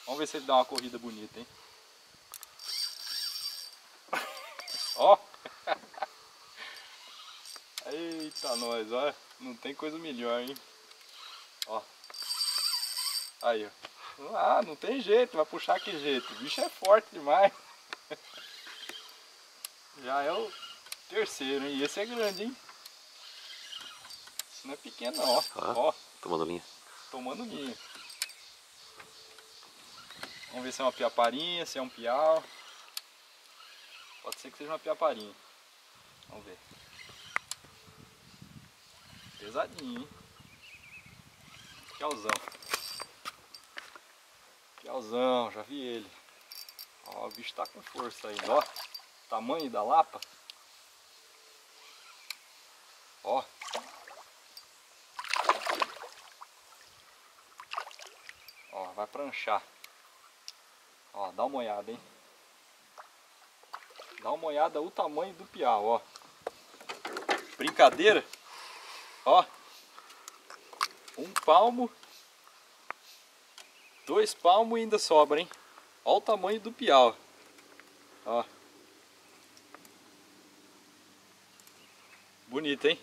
Vamos ver se ele dá uma corrida bonita, hein? Ó! Eita, nós, olha. Não tem coisa melhor, hein? Ó. Aí, ó. Ah, não tem jeito, vai puxar que jeito. O bicho é forte demais. Já é o terceiro, hein? E esse é grande, hein? Esse não é pequeno, não, ó. Ó. Tomando linha. Tomando linha. Vamos ver se é uma piaparinha, se é um piau. Pode ser que seja uma piaparinha. Vamos ver. Pesadinho, hein? Piauzão. Piauzão, já vi ele. Ó, o bicho tá com força ainda, ó. Tamanho da lapa. Ó. Ó, vai pranchar. Ó, dá uma olhada, hein. Dá uma olhada o tamanho do piau, ó. Brincadeira. Ó. 1 palmo. 2 palmos e ainda sobra, hein. Ó o tamanho do piau. Ó. Bonito, hein?